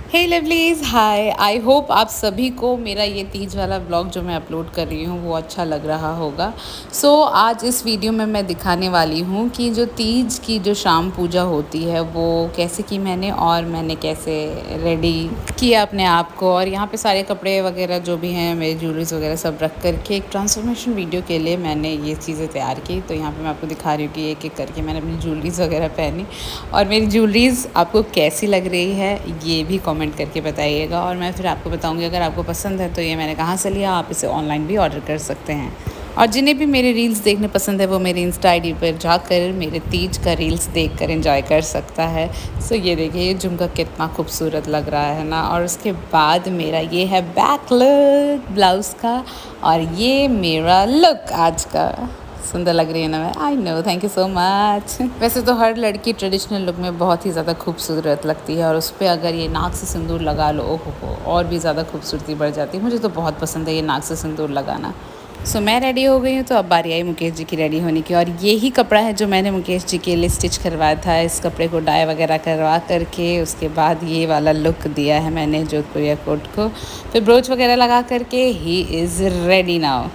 Hey lovelies, hi. I hope आप सभी को मेरा ये तीज वाला ब्लॉग जो मैं अपलोड कर रही हूँ वो अच्छा लग रहा होगा। आज इस वीडियो में मैं दिखाने वाली हूँ कि जो तीज की जो शाम पूजा होती है वो कैसे की मैंने, और मैंने कैसे रेडी किया अपने आप को। और यहाँ पे सारे कपड़े वगैरह जो भी हैं, मेरे ज्वेलरीज वगैरह सब रख करके एक ट्रांसफॉर्मेशन वीडियो के लिए मैंने ये चीज़ें तैयार की। तो यहाँ पे मैं आपको दिखा रही हूँ कि एक एक करके मैंने अपनी ज्वेलरीज वगैरह पहनी, और मेरी ज्वेलरीज आपको कैसी लग रही है ये भी कमेंट करके बताइएगा। और मैं फिर आपको बताऊंगी, अगर आपको पसंद है तो ये मैंने कहाँ से लिया, आप इसे ऑनलाइन भी ऑर्डर कर सकते हैं। और जिन्हें भी मेरे रील्स देखने पसंद है वो मेरी इंस्टा आईडी पर जाकर मेरे तीज का रील्स देखकर एंजॉय कर सकता है। ये देखिए ये झुमका कितना खूबसूरत लग रहा है ना। और उसके बाद मेरा ये है बैक लुक ब्लाउज़ का, और ये मेरा लुक आज का। सुंदर लग रही है ना मैं? I know, thank you so much. वैसे तो हर लड़की ट्रेडिशनल लुक में बहुत ही ज़्यादा खूबसूरत लगती है, और उस पर अगर ये नाक से सिंदूर लगा लो, ओहो हो, और भी ज़्यादा खूबसूरती बढ़ जाती है। मुझे तो बहुत पसंद है ये नाक से सिंदूर लगाना। मैं रेडी हो गई हूँ, तो अब बारी आई मुकेश जी की रेडी होने की। और ये ही कपड़ा है जो मैंने मुकेश जी के लिए स्टिच करवाया था। इस कपड़े को डाई वगैरह करवा करके उसके बाद ये वाला लुक दिया है मैंने जोधपुरिया कोट को। फिर ब्रोच वगैरह लगा करके ही इज़ रेडी नाउ।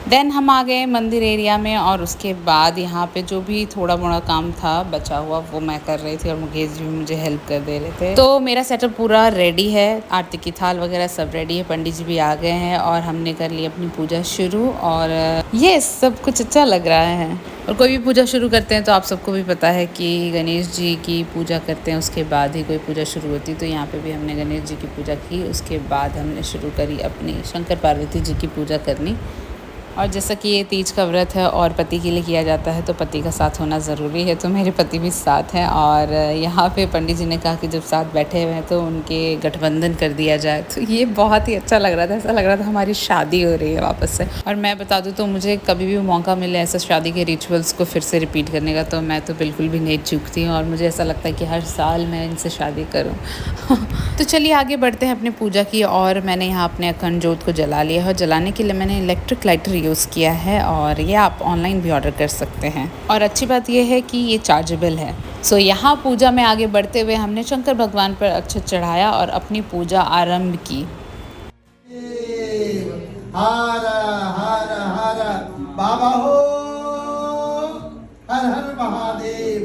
देन हम आ गए मंदिर एरिया में, और उसके बाद यहाँ पे जो भी थोड़ा मोड़ा काम था बचा हुआ वो मैं कर रही थी, और मुकेश जी भी मुझे हेल्प कर दे रहे थे। तो मेरा सेटअप पूरा रेडी है, आरती की थाल वगैरह सब रेडी है, पंडित जी भी आ गए हैं, और हमने कर ली अपनी पूजा शुरू। और ये सब कुछ अच्छा लग रहा है। और कोई भी पूजा शुरू करते हैं तो आप सबको भी पता है कि गणेश जी की पूजा करते हैं, उसके बाद ही कोई पूजा शुरू होती। तो यहाँ पे भी हमने गणेश जी की पूजा की, उसके बाद हमने शुरू करी अपनी शंकर पार्वती जी की पूजा करनी। और जैसा कि ये तीज का व्रत है और पति के लिए किया जाता है, तो पति का साथ होना ज़रूरी है। तो मेरे पति भी साथ हैं, और यहाँ पे पंडित जी ने कहा कि जब साथ बैठे हुए हैं तो उनके गठबंधन कर दिया जाए। तो ये बहुत ही अच्छा लग रहा था, ऐसा लग रहा था हमारी शादी हो रही है वापस से। और मैं बता दूँ तो मुझे कभी भी मौका मिले ऐसा शादी के रिचुअल्स को फिर से रिपीट करने का, तो मैं तो बिल्कुल भी नहीं चूकती हूँ, और मुझे ऐसा लगता है कि हर साल मैं इनसे शादी करूँ। तो चलिए आगे बढ़ते हैं अपनी पूजा की। और मैंने यहाँ अपने अखंड जोत को जला लिया है। जलाने के लिए मैंने इलेक्ट्रिक लाइटर यूज़ किया है, और ये आप ऑनलाइन भी ऑर्डर कर सकते हैं। और अच्छी बात यह है कि ये चार्जेबल है। यहाँ पूजा में आगे बढ़ते हुए हमने शंकर भगवान पर अक्षत चढ़ाया और अपनी पूजा आरंभ की। हर हर हर बाबा हो, हर हर महादेव।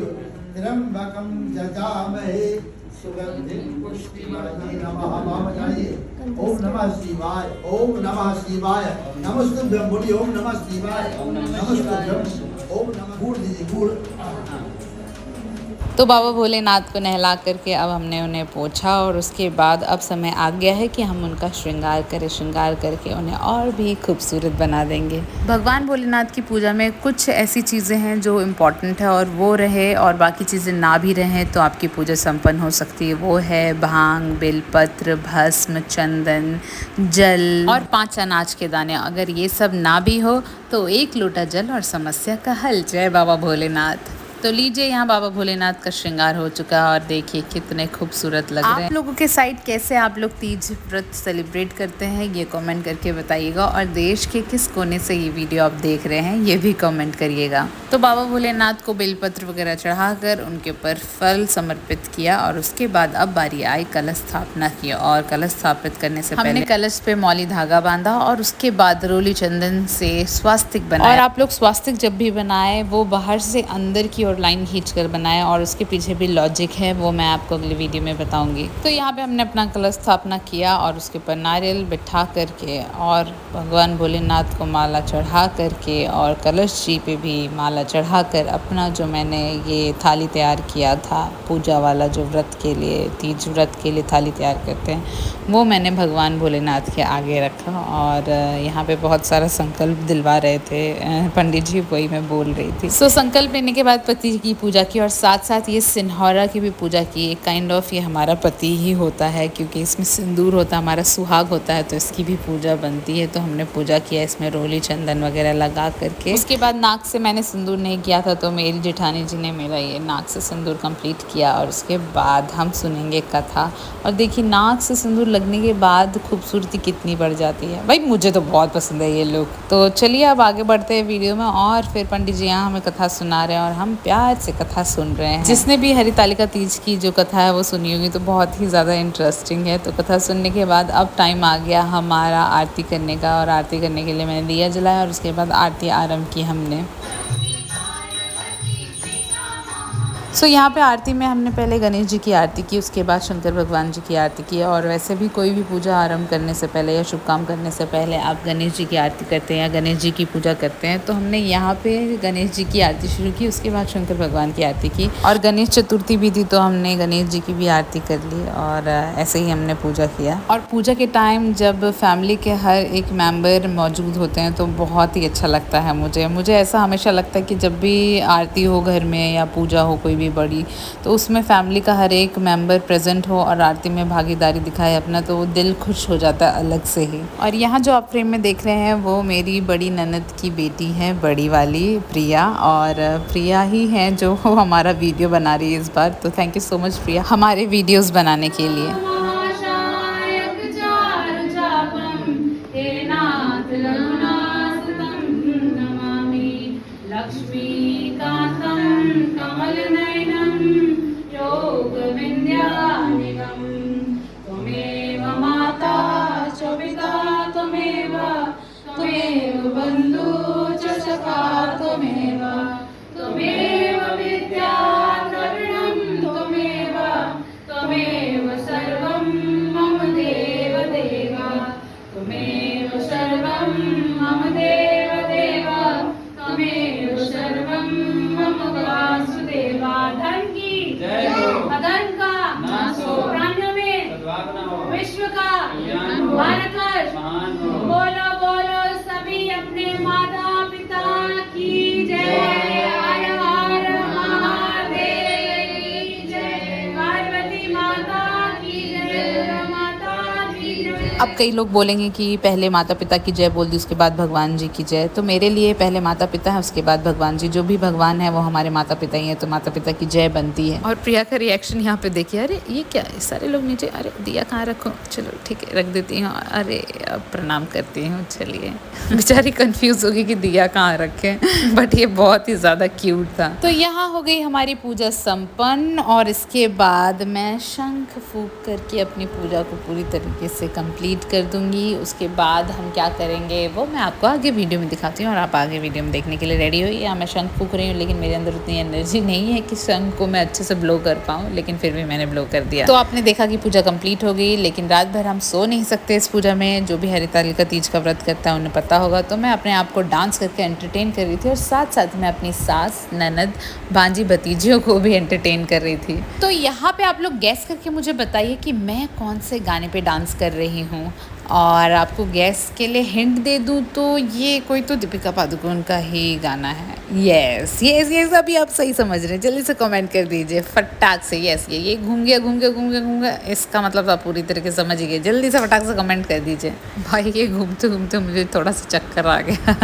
त्र्यंबकं यजामहे सुगंधिं पुष्टिवर्धनम्। ओम नमः शिवाय, ओम नमः शिवाय। नमस्तुभ्यं बोलिए, ओम नमः शिवाय, नमस्तुभ्यं। ओम नमः। गुड़ दीजिए, गुड़। तो बाबा भोलेनाथ को नहला करके अब हमने उन्हें पोंछा, और उसके बाद अब समय आ गया है कि हम उनका श्रृंगार करें। श्रृंगार करके उन्हें और भी खूबसूरत बना देंगे। भगवान भोलेनाथ की पूजा में कुछ ऐसी चीज़ें हैं जो इम्पॉर्टेंट है, और वो रहे और बाकी चीज़ें ना भी रहें तो आपकी पूजा संपन्न हो सकती है। वो है भांग, बेलपत्र, भस्म, चंदन, जल और 5 अनाज के दाने। अगर ये सब ना भी हो तो 1 लोटा जल और समस्या का हल। जय बाबा भोलेनाथ। तो लीजिए, यहाँ बाबा भोलेनाथ का श्रृंगार हो चुका है, और देखिए कितने खूबसूरत लग रहे हैं। आप लोगों के साइड कैसे आप लोग तीज व्रत सेलिब्रेट करते हैं ये कमेंट करके बताइएगा, और देश के किस कोने से ये वीडियो आप देख रहे हैं ये भी कमेंट करिएगा। तो बाबा भोलेनाथ को बेलपत्र वगैरह चढ़ाकर उनके ऊपर फल समर्पित किया, और उसके बाद अब बारी आई कलश स्थापना की। और कलश स्थापित करने से पहले हमने कलश पे मौली धागा बांधा, और उसके बाद रोली चंदन से स्वास्तिक बनाया। और आप लोग स्वास्तिक जब भी बनाए वो बाहर से अंदर की और लाइन खींचकर बनाया, और उसके पीछे भी लॉजिक है, वो मैं आपको अगली वीडियो में बताऊंगी। तो यहाँ पे हमने अपना कलश स्थापना किया, और उसके ऊपर नारियल बिठा करके और भगवान भोलेनाथ को माला चढ़ा करके, और कलश जी पे भी माला चढ़ाकर अपना जो मैंने ये थाली तैयार किया था पूजा वाला, जो व्रत के लिए, तीज व्रत के लिए थाली तैयार करते हैं, वो मैंने भगवान भोलेनाथ के आगे रखा। और यहाँ पे बहुत सारा संकल्प दिलवा रहे थे पंडित जी, वही मैं बोल रही थी। संकल्प लेने के बाद पति की पूजा की, और साथ साथ ये सिन्हौरा की भी पूजा की। एक काइंड ऑफ ये हमारा पति ही होता है, क्योंकि इसमें सिंदूर होता है, हमारा सुहाग होता है, तो इसकी भी पूजा बनती है। तो हमने पूजा किया इसमें रोली चंदन वगैरह लगा करके। उसके बाद नाक से मैंने सिंदूर नहीं किया था, तो मेरी जेठानी जी ने मेरा ये नाक से सिंदूर कंप्लीट किया, और उसके बाद हम सुनेंगे कथा। और देखिए नाक से सिंदूर लगने के बाद खूबसूरती कितनी बढ़ जाती है। भाई मुझे तो बहुत पसंद है ये लुक। तो चलिए अब आगे बढ़ते हैं वीडियो में, और फिर पंडित जी यहाँ हमें कथा सुना रहे हैं, और हम प्यार से कथा सुन रहे हैं। जिसने भी हरितालिका तीज की जो कथा है वो सुनी होगी तो बहुत ही ज़्यादा इंटरेस्टिंग है। तो कथा सुनने के बाद अब टाइम आ गया हमारा आरती करने का, और आरती करने के लिए मैंने दिया जलाया और उसके बाद आरती आरंभ की हमने। यहाँ पे आरती में हमने पहले गणेश जी की आरती की, उसके बाद शंकर भगवान जी की आरती की। और वैसे भी कोई भी पूजा आरंभ करने से पहले या शुभ काम करने से पहले आप गणेश जी की आरती करते हैं या गणेश जी की पूजा करते हैं। तो हमने यहाँ पे गणेश जी की आरती शुरू की, उसके बाद शंकर भगवान की आरती की। और गणेश चतुर्थी भी थी तो हमने गणेश जी की भी आरती कर ली और ऐसे ही हमने पूजा किया। और पूजा के टाइम जब फैमिली के हर एक मेम्बर मौजूद होते हैं तो बहुत ही अच्छा लगता है मुझे ऐसा हमेशा लगता है कि जब भी आरती हो घर में या पूजा हो कोई भी बड़ी, तो उसमें फैमिली का हर एक मेंबर प्रेजेंट हो और आरती में भागीदारी दिखाए अपना, तो वो दिल खुश हो जाता है अलग से ही। और यहाँ जो आप फ्रेम में देख रहे हैं वो मेरी बड़ी ननद की बेटी है, बड़ी वाली प्रिया। और प्रिया ही है जो हमारा वीडियो बना रही है इस बार। तो थैंक यू सो मच प्रिया हमारे वीडियोस बनाने के लिए। विश्व का भारत वर्ष बोलो बोलो सभी अपने माता पिता की जय। हर हर महादेव की जय। पार्वती माता की जय। माता की जय। अब कई लोग बोलेंगे कि पहले माता पिता की जय बोल दी उसके बाद भगवान जी की जय। तो मेरे लिए पहले माता पिता है उसके बाद भगवान जी। जो भी भगवान है वो हमारे माता पिता ही है, तो माता पिता की जय बनती है। और प्रिया का रिएक्शन यहाँ पे देखिए, अरे ये क्या है, सारे लोग नीचे, अरे दिया कहाँ रखो, चलो ठीक है रख देती हूँ, अरे अब प्रणाम करती हूँ। चलिए बेचारी कंफ्यूज होगी कि दिया कहाँ रखे, बट ये बहुत ही ज़्यादा क्यूट था। तो यहाँ हो गई हमारी पूजा संपन्न और इसके बाद मैं शंख फूंक करके अपनी पूजा को पूरी तरीके से कंप्लीट कर दूंगी। उसके बाद हम क्या करेंगे वो मैं आपको आगे वीडियो में दिखाती हूँ और आप आगे वीडियो में देखने के लिए रेडी हो। या मैं शंख फूंक रही हूँ लेकिन मेरे अंदर उतनी एनर्जी नहीं है कि शंख को मैं अच्छे से ब्लो कर पाऊँ, लेकिन फिर भी मैंने ब्लो कर दिया। तो आपने देखा कि पूजा कंप्लीट हो गई, लेकिन रात भर हम सो नहीं सकते इस पूजा में। जो भी हरितालिका तीज का व्रत करता है उन्हें पता होगा। तो मैं अपने आप को डांस करके एंटरटेन कर रही थी और साथ साथ मैं अपनी सास, ननद, भांजी, भतीजियों को भी एंटरटेन कर रही थी। तो यहाँ पे आप लोग गैस करके मुझे बताइए कि मैं कौन से गाने पे डांस कर रही हूँ। और आपको गैस के लिए हिंट दे दूँ तो ये कोई तो दीपिका पादुकोण का ही गाना है। यस यस यस, अभी आप सही समझ रहे हैं। जल्दी से कमेंट कर दीजिए फटाक से। यस ये घूम गया, इसका मतलब आप पूरी तरीके से समझ गए। जल्दी से फटाक से कमेंट कर दीजिए। भाई ये घूमते घूमते मुझे थोड़ा सा चक्कर आ गया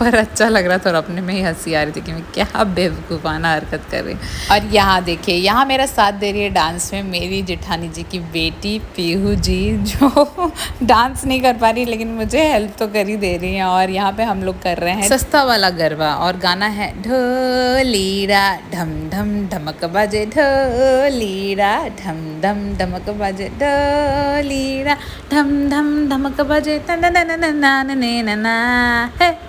पर अच्छा लग रहा था और अपने में ही हंसी आ रही थी कि मैं क्या बेवकूफ़ाना हरकत कर रही। और यहाँ देखिए, यहाँ मेरा साथ दे रही है डांस में मेरी जेठानी जी की बेटी पीहू जी, जो डांस नहीं कर पा रही लेकिन मुझे हेल्प तो कर ही दे रही है। और यहाँ पे हम लोग कर रहे हैं सस्ता वाला गरबा और गाना है ढोलीरा ढम ढम ढमक बाजे, ढोलीरा ढम ढम ढमक बाजे, ढोलीरा ढम ढम ढमक बाजे,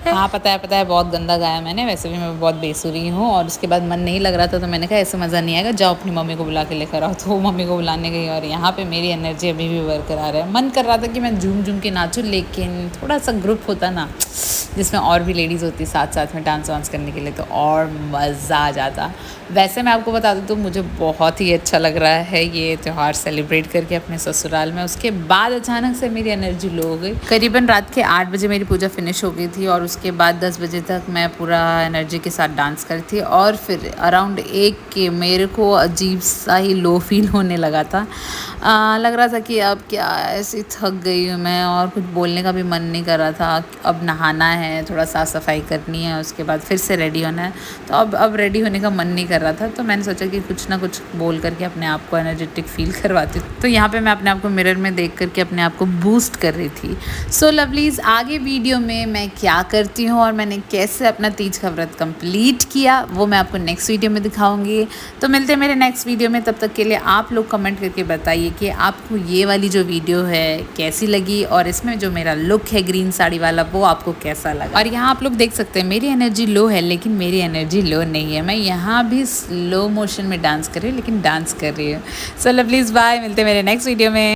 हाँ पता है बहुत गंदा गाया मैंने। वैसे भी मैं बहुत बेसुरी हूँ और उसके बाद मन नहीं लग रहा था तो मैंने कहा ऐसे मज़ा नहीं आएगा, जाओ अपनी मम्मी को बुला के लेकर आओ। तो वो मम्मी को बुलाने गई और यहाँ पे मेरी एनर्जी अभी भी बरकरार है। मन कर रहा था कि मैं झूम झूम के नाचूं, लेकिन थोड़ा सा ग्रुप होता ना जिसमें और भी लेडीज़ होती साथ साथ में डांस वांस करने के लिए तो और मज़ा आ जाता। वैसे मैं आपको बता दूँ तो मुझे बहुत ही अच्छा लग रहा है ये त्यौहार सेलिब्रेट करके अपने ससुराल में। उसके बाद अचानक से मेरी एनर्जी लो हो गई। करीबन रात के 8 बजे मेरी पूजा फिनिश हो गई थी और उसके बाद 10 बजे तक मैं पूरा एनर्जी के साथ डांस करी थी। और फिर अराउंड 1 के मेरे को अजीब सा ही लो फील होने लगा था। लग रहा था कि अब क्या ऐसी थक गई हूँ मैं और कुछ बोलने का भी मन नहीं कर रहा था। अब नहाना है, थोड़ा साफ़ सफाई करनी है, उसके बाद फिर से रेडी होना है। तो अब रेडी होने का मन नहीं कर कर रहा था, तो मैंने सोचा कि कुछ ना कुछ बोल करके अपने आप को एनर्जेटिक फील करवाती हूँ। तो यहाँ पे मैं अपने आप को मिरर में देख करके अपने आप को बूस्ट कर रही थी। सो लवलीज़, आगे वीडियो में मैं क्या करती हूँ और मैंने कैसे अपना तीज का व्रत कंप्लीट किया वो मैं आपको नेक्स्ट वीडियो में दिखाऊंगी। तो मिलते हैं मेरे नेक्स्ट वीडियो में, तब तक के लिए आप लोग कमेंट करके बताइए कि आपको ये वाली जो वीडियो है कैसी लगी और इसमें जो मेरा लुक है ग्रीन साड़ी वाला वो आपको कैसा लगा। और यहाँ आप लोग देख सकते हैं मेरी एनर्जी लो है, लेकिन मेरी एनर्जी लो नहीं है। मैं यहाँ भी स्लो मोशन में डांस कर रही हूँ, लेकिन डांस कर रही हूँ। सो लवलीज़, बाय, मिलते हैं मेरे नेक्स्ट वीडियो में।